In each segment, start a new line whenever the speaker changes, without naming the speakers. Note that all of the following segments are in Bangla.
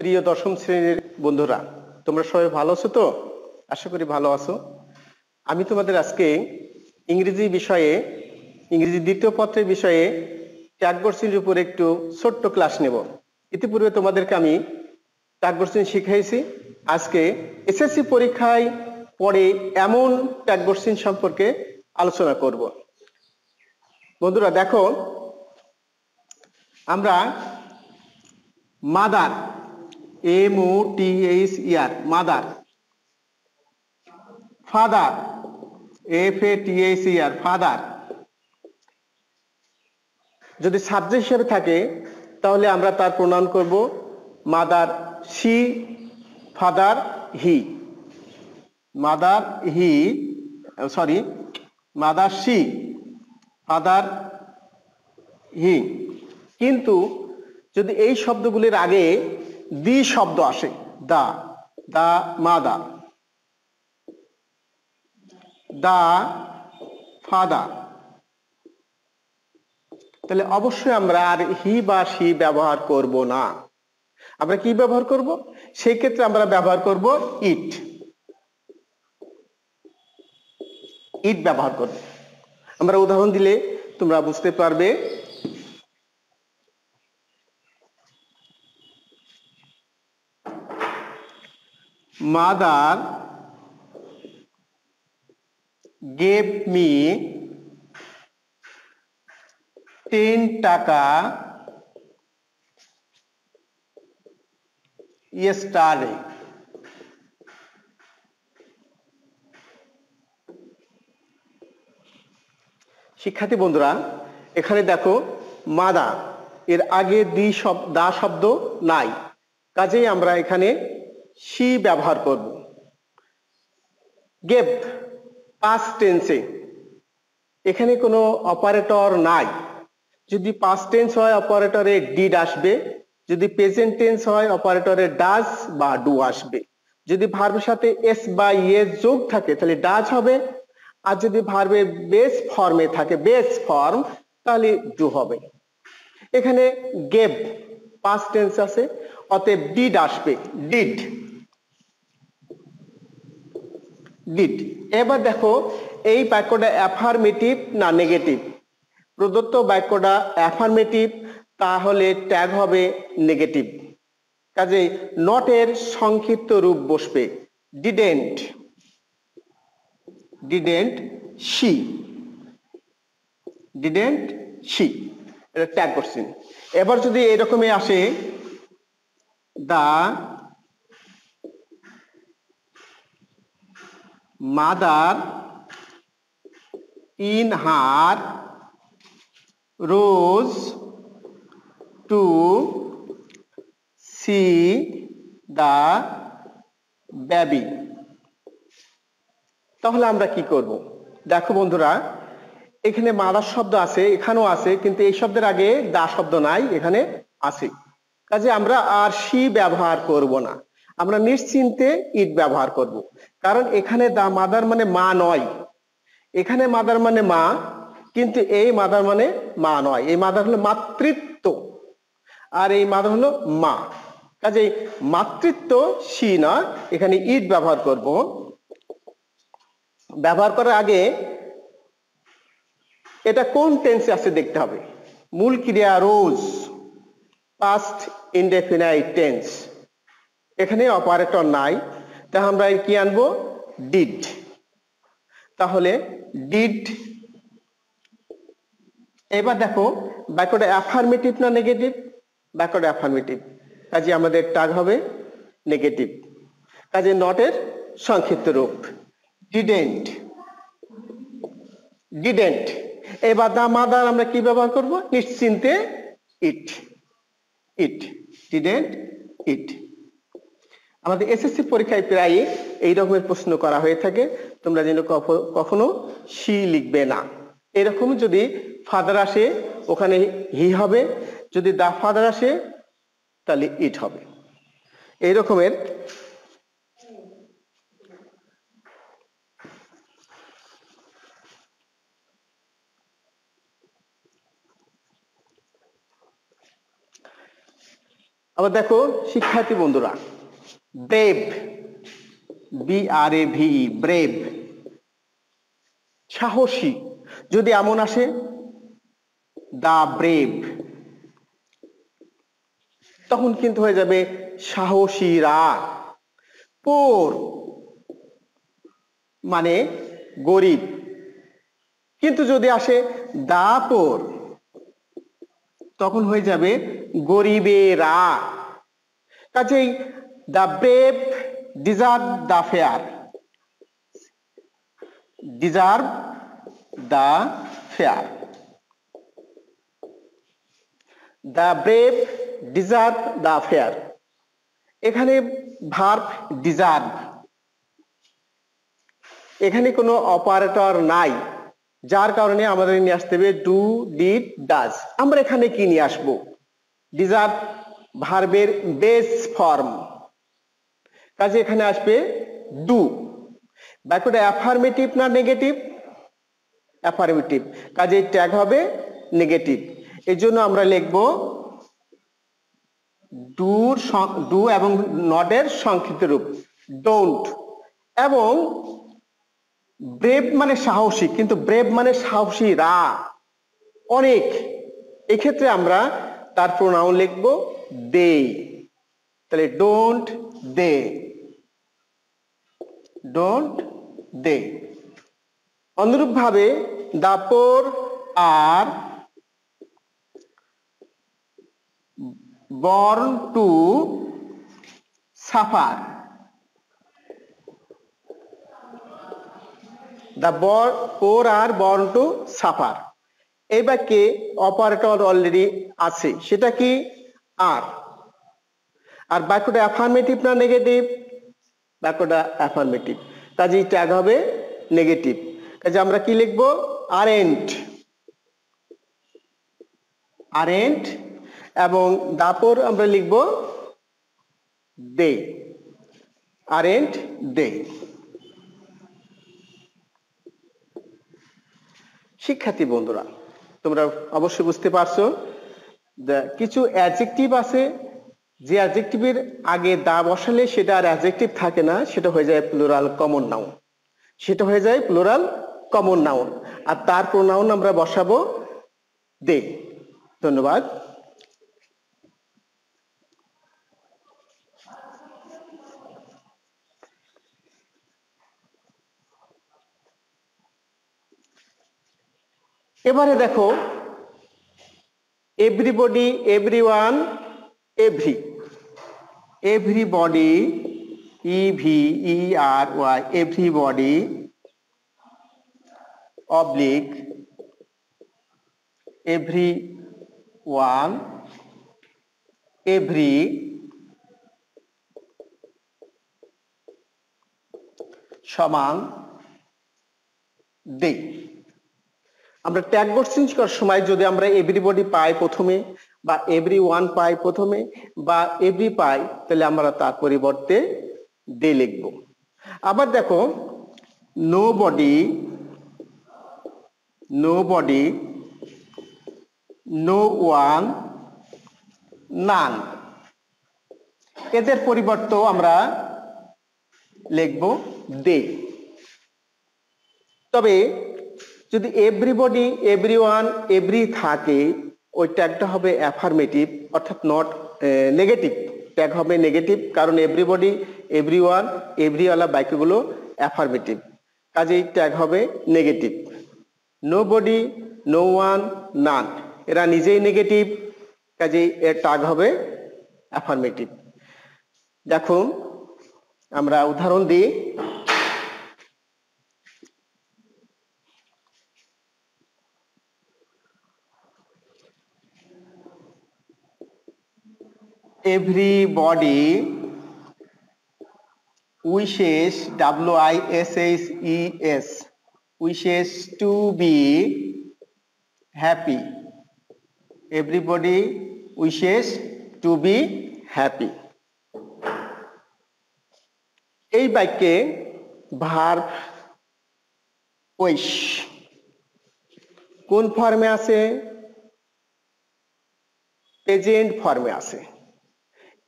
প্রিয় দশম শ্রেণীর বন্ধুরা, তোমরা সবাই ভালো আছো তো? আশা করি ভালো আছো। আমি তোমাদের আজকে ইংরেজি বিষয়ে, ইংরেজি দ্বিতীয় পত্রের বিষয়ে ট্যাগবর্ষির উপর একটু ছোট্ট ক্লাস নেব। ইতিপূর্বে তোমাদেরকে আমি ট্যাগবর্ষিন শিখিয়েছি। আজকে এসএসসি পরীক্ষায় পড়ে এমন ট্যাগবর্ষিন সম্পর্কে আলোচনা করব। বন্ধুরা দেখো, আমরা mother, MOTHER, mother, father, FATHER, father যদি সাবজেক্ট হিসেবে থাকে তাহলে আমরা তার প্রোনাউন করব mother she, father he, mother he, sorry, mother she, father হি। কিন্তু যদি এই শব্দগুলির আগে দি শব্দ আসে, দা, দা মাদার, দা ফাদার, তাহলে অবশ্যই আমরা আর হি বা শি ব্যবহার করব না। আমরা কি ব্যবহার করব? সেই ক্ষেত্রে আমরা ব্যবহার করব ইট, ইট ব্যবহার করব। আমরা উদাহরণ দিলে তোমরা বুঝতে পারবে। মাদার gave me 10 টাকা yesterday। শিক্ষার্থী বন্ধুরা, এখানে দেখো মাদার এর আগে দা শব্দ নাই, কাজেই আমরা এখানে শি ব্যবহার করব। গেভ পাস্ট টেন্সে, এখানে কোনো অপারেটর নাই। যদি পাস্ট টেন্স হয় অপারেটরে ডিড আসবে, যদি প্রেজেন্ট টেন্স হয় অপারেটরে ডাজ বা ডু আসবে। যদি ভার্বের সাথে এস বা ইয়েস যোগ থাকে তাহলে ডাজ হবে, আর যদি ভার্বের বেস ফর্মে থাকে, বেস ফর্ম, তাহলে ডু হবে। এখানে গেভ পাস্ট টেন্স আছে, অতএব ডিড আসবে, ডিড, ডিড। এবার দেখো এই বাক্যটা অ্যাফার্মেটিভ না নেগেটিভ। প্রদত্ত বাক্যটা অ্যাফার্মেটিভ, তাহলে ট্যাগ হবে নেগেটিভ। কাজেই নট এর সংক্ষিপ্ত রূপ বসবে didn't, didn't she, didn't she, এটা ট্যাগ কোশ্চেন। এবার যদি এরকমই আসে, the mother in her rose to see the baby, তাহলে আমরা কি করব? দেখো বন্ধুরা, এখানে মাদার শব্দ আছে, এখানেও আছে, কিন্তু এই শব্দের আগে দা শব্দ নাই, এখানে আছে। কাজে আমরা আর শি ব্যবহার করব না, আমরা নিশ্চিন্তে ইট ব্যবহার করব। কারণ এখানে দা মাদার মানে মা নয়, এখানে মাদার মানে মা, কিন্তু এই মাদার মানে মা নয়, এই মাদার হলো মাতৃত্ব, আর এই মাদার হলো মা। কাজেই মাতৃত্ব শি না, এখানে ইট ব্যবহার করব। ব্যবহার করার আগে এটা কোন টেন্সে আছে দেখতে হবে। মূল ক্রিয়া রোজ, পাস্ট ইনডেফিনাইট টেন্স, এখানে অপারেটর নাই, তাহলে আমরা কি আনবো? ডিড। তাহলে ডিড। এবার দেখো বাক্যটা অ্যাফার্মেটিভ না নেগেটিভ? বাক্যটা অ্যাফার্মেটিভ, কাজে আমাদের ট্যাগ হবে নেগেটিভ। কাজে নটের সংক্ষিপ্ত রূপ ডিডেন্ট, ডিডেন্ট। এবার দা মাদার আমরা কি ব্যবহার করব? নিশ্চিন্তে ইট, ইট, ডিডেন্ট ইট। আমাদের এসএসসি পরীক্ষায় প্রায় এই রকমের প্রশ্ন করা হয়ে থাকে, তোমরা যেন কখনো শি লিখবে না। এরকম যদি ফাদার আসে ওখানে হি হবে, যদি দা ফাদার আসে তাহলে ইট হবে। এই রকমের আবার দেখো শিক্ষার্থী বন্ধুরা, ব্রেভ, BRAVE, ব্রেভ, সাহসী, যদি এমন আসে দা ব্রেভ, তখন কিন্তু হয়ে যাবে সাহসীরা। পোর মানে গরিব, কিন্তু যদি আসে দা পোর, তখন হয়ে যাবে গরিবেরা। কাজেই the brave deserve the fair, deserve the fair, the brave deserve the fair. এখানে ভার্ব ডিজার্ভ, এখানে কোনো অপারেটর নাই, যার কারণে আমাদের নিয়ে আসতে হবে ডু, ডিড, ডাজ। আমরা এখানে কি নিয়ে আসবো? ডিজার্ভ ভার্বের বেস ফর্ম, কাজে এখানে আসবে ডু। বাক্যটা অ্যাফার্মেটিভ না নেগেটিভ? অ্যাফার্মেটিভ, কাজে ট্যাগ হবে নেগেটিভ। এর জন্য আমরা লিখব ডু এবং নটের সংক্ষিপ্ত রূপ ডোন্ট। এবং ব্রেভ মানে সাহসী, কিন্তু ব্রেভ মানে সাহসীরা, অনেক। এক্ষেত্রে আমরা তার প্রোনাউন লিখব দে। তাহলে ডোন্ট দে, ডোন্ট দে। অনুরূপ ভাবে দা পোর আর born to suffer, the poor are born to suffer। এই বাক্যে অপারেটর অলরেডি আছে, সেটা কি? আর। আর বাক্যটা অ্যাফার্মেটিভ না নেগেটিভ? বাক্যটা অ্যাফার্মেটিভ, কাজেই ট্যাগ হবে নেগেটিভ। কাজে আমরা কি লিখবো? Aren't, aren't. এবং দাপর আমরা লিখব দে, আরেন্ট দে। শিক্ষার্থী বন্ধুরা, তোমরা অবশ্যই বুঝতে পারছো কিছু অ্যাডজেক্টিভ আছে, যে অ্যাডজেক্টিভের আগে দা বসালে সেটা আর অ্যাডজেক্টিভ থাকে না, সেটা হয়ে যায় প্লুরাল কমন নাউন, সেটা হয়ে যায় প্লুরাল কমন নাউন। আর তার প্রোনাউন আমরা বসাবো দে। ধন্যবাদ। এবারে দেখো everybody, everyone, every. Everybody, EVERY, everybody oblique everyone, every সমান দে। আমরা ট্যাগ বোর্ড চেঞ্জ করার সময় যদি আমরা এভরিবডি পাই প্রথমে, বা এভরিওয়ান পাই প্রথমে, বা এভরি পাই, তাহলে আমরা তার পরিবর্তে দে লিখব। আবার দেখো নোবডি, নোবডি, নো ওয়ান, নান, এদের পরিবর্তেও আমরা লিখব দে। তবে যদি এভরিবডি, এভরিওয়ান, এভরি থাকে, ওই ট্যাগটা হবে অ্যাফার্মেটিভ, অর্থাৎ নট নেগেটিভ। ট্যাগ হবে নেগেটিভ, কারণ এভরিবডি, এভরিওয়ান, এভরিওয়ালা বাক্যগুলো অ্যাফার্মেটিভ, কাজেই ট্যাগ হবে নেগেটিভ। নোবডি, নো ওয়ান, নান, এরা নিজেই নেগেটিভ, কাজেই এর ট্যাগ হবে অ্যাফার্মেটিভ। দেখুন আমরা উদাহরণ দিই। Everybody wishes, WISHES, wishes to be happy. Everybody wishes to be happy। এই বাক্যে ভার্ব উইশ কোন ফর্মে আছে? প্রেজেন্ট ফর্মে আছে।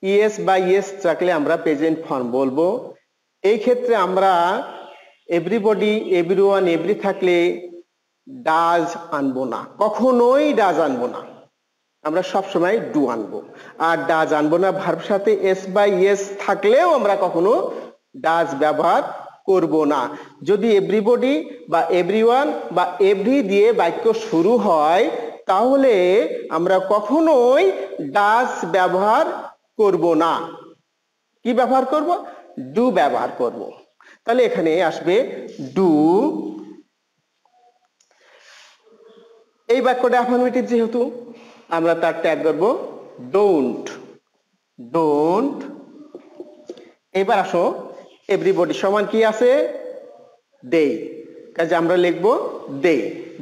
ইএস বা ইএস থাকলে আমরা প্রেজেন্ট ফর্ম বলবো। এই ক্ষেত্রে আমরা এভরিবডি, এভরিওয়ান, এভরি থাকলে ডাজ আনবো না, কখনোই ডাজ আনবো না, আমরা সবসময় ডু আনবো। আর ডাজ আনবো না ভার্বের সাথে এস বা ইএস থাকলেও আমরা কখনো ডাজ ব্যবহার করব না। যদি এভরিবডি বা এভরিওয়ান বা এভরি দিয়ে বাক্য শুরু হয় তাহলে আমরা কখনোই ডাজ ব্যবহার করব না। কি ব্যবহার করব? ডু ব্যবহার করব। তাহলে এখানে আসবে ডু। এই বাক্যটা অ্যাফার্মেটিভ যেহেতু আমরা তার ট্যাগ করব ডোন্ট। ডোন্ট। এবার আসো এভরিবডি সমান কি আছে? দে। কাজে আমরা লিখব দে।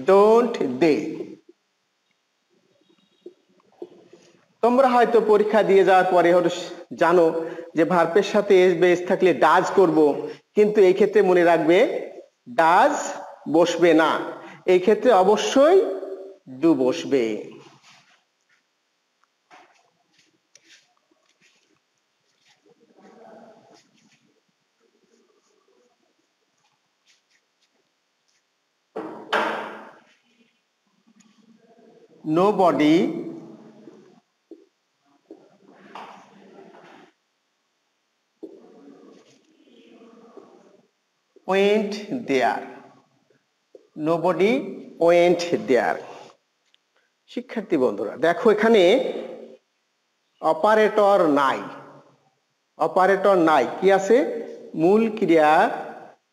Don't they. তোমরা হয়তো পরীক্ষা দিয়ে যাওয়ার পরে হয়তো জানো যে ভার্বের সাথে এস বা এস থাকলে ডাজ করব, কিন্তু এই ক্ষেত্রে মনে রাখবে ডাজ বসবে না, এই ক্ষেত্রে অবশ্যই ডু বসবে। Nobody went there. Nobody went there. শিক্ষার্থী বন্ধুরা দেখো এখানে অপারেটর নাই। অপারেটর নাই, কি আছে? মূল ক্রিয়া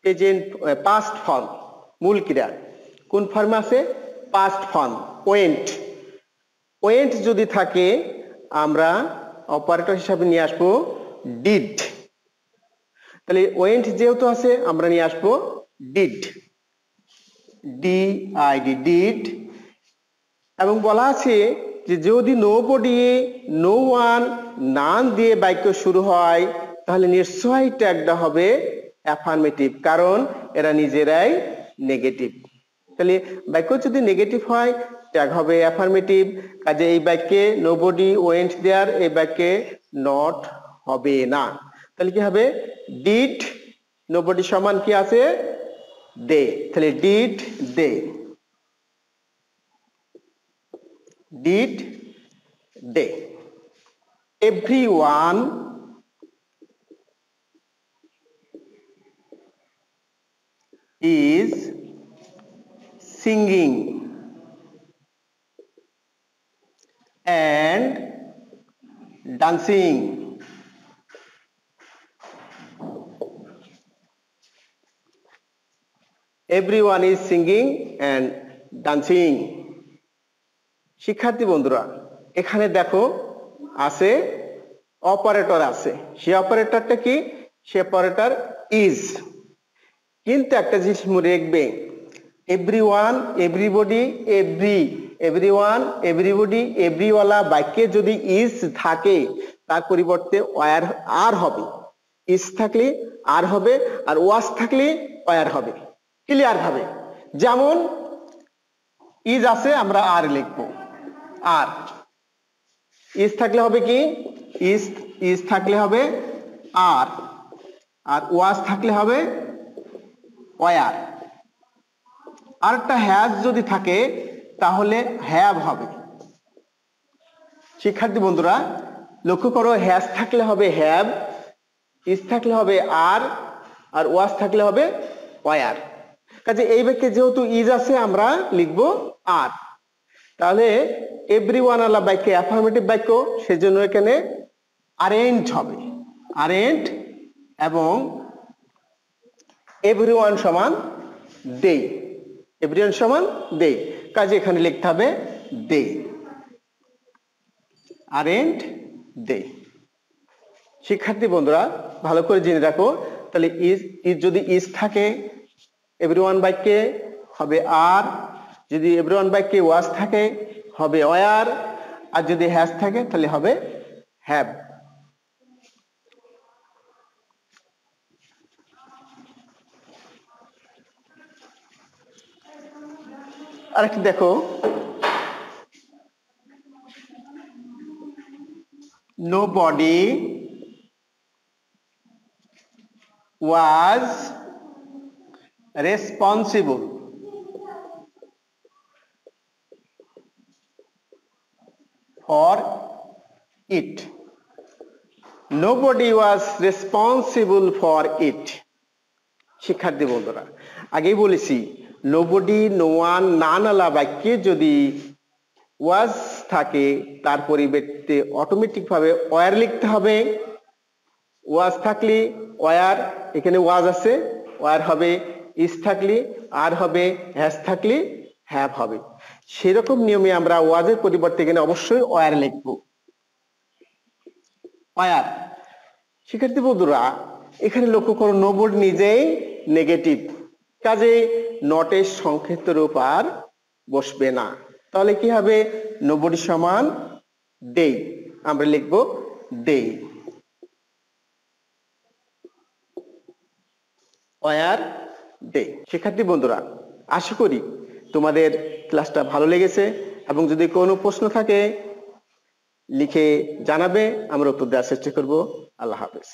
প্রেজেন্ট পাস্ট ফর্ম। মূল ক্রিয়া কোন ফর্মে আছে? Past form went. ওয়েন্ট যদি থাকে আমরা অপারেটর হিসাবে নিয়ে আসবো ডিড। তাহলে ওয়েন্ট যেহেতু আছে আমরা নিয়ে আসবো ডিড। DID did. এবং বলা আছে যে যদি নোবডি, নো ওয়ান, নান দিয়ে বাক্য শুরু হয় তাহলে নিশ্চয়ই ট্যাগটা হবে অ্যাফার্মেটিভ, কারণ এরা নিজেরাই নেগেটিভ। তাহলে বাক্য যদি নেগেটিভ হয় ট্যাগ হবে অ্যাফার্মেটিভ। কাজে এই বাক্যে নোবডি ওয়েন্ট দেয়ার, এই বাক্যে নট হবে না। তাহলে কি হবে? ডিড নোবডি সমান কি আছে? দে। তাহলে did they. Did they? Everyone is singing and dancing. Everyone is singing and dancing. শিক্ষার্থী বন্ধুরা এখানে দেখো আছে অপারেটর আছে। সেই অপারেটরটা কি? সে অপারেটর ইজ। কিন্তু একটা জিনিস মনে রাখবে, everyone, everybody, every, everyone, everybody, এভরিওয়ালা বাক্যে যদি ইজ থাকে তার পরিবর্তে ওয়ার আর হবে। ইজ থাকলে আর হবে, আর ওয়াজ থাকলে ওয়ার হবে ক্লিয়ার ভাবে। যেমন ইজ আছে আমরা আর লিখবো, আর ইজ থাকলে হবে কি? ইজ। ইজ থাকলে হবে আর, আর ওয়াজ থাকলে হবে ওয়ার। আর একটা হ্যাজ যদি থাকে তাহলে হ্যাভ হবে। শিক্ষার্থী বন্ধুরা লক্ষ্য করো, হ্যাজ থাকলে হবে হ্যাভ, ইজ থাকলে হবে আর, আর ওয়াজ থাকলে হবে ওয়ার। কাজে এই বাক্যে যেহেতু ইজ আছে আমরা লিখবো আর। তাহলে এভরিওয়ান আলা বাক্যে অ্যাফার্মেটিভ বাক্য, সেজন্য এখানে আরেন্ট হবে। আরেন্ট এবং এভরিওয়ান সমান দে। এভরিওয়ান সমান দে, কাজে এখানে লিখতে হবে দে। আরেন্ট দে। শিক্ষার্থী বন্ধুরা ভালো করে জেনে রাখো, তাহলে ইজ, ইজ যদি ইজ থাকে এভরিওয়ান বাক্যে হবে আর, যদি এভরিওয়ান বাক্যে ওয়াজ থাকে হবে ওয়ার, আর যদি হ্যাজ থাকে তাহলে হবে হ্যাভ। আরেকটি দেখো, nobody was responsible for it. Nobody was responsible for it. শিক্ষার্থী বন্ধুরা, আগেই বলেছি nobody, no one, none আলা বাক্যে যদি was থাকে তার পরিবর্তে অটোমেটিক ভাবে were লিখতে হবে। was থাকলে were, এখানে was আছে were হবে, is থাকলে are হবে, has থাকলে have হবে। সেরকম নিয়মে আমরা was এর পরিবর্তে এখানে অবশ্যই were লিখব। were। শিক্ষার্থী বন্ধুরা, এখানে লক্ষ্য করো nobody নিজেই নেগেটিভ, কাজে not এর সংক্ষিপ্ত রূপ আর বসবে না। তাহলে কি হবে? nobody সমান they, আমরা লিখব they। were they। শিক্ষার্থী বন্ধুরা, আশা করি তোমাদের ক্লাসটা ভালো লেগেছে এবং যদি কোনো প্রশ্ন থাকে লিখে জানাবে, আমরা উত্তর দেওয়ার চেষ্টা করব। আল্লাহ হাফেজ।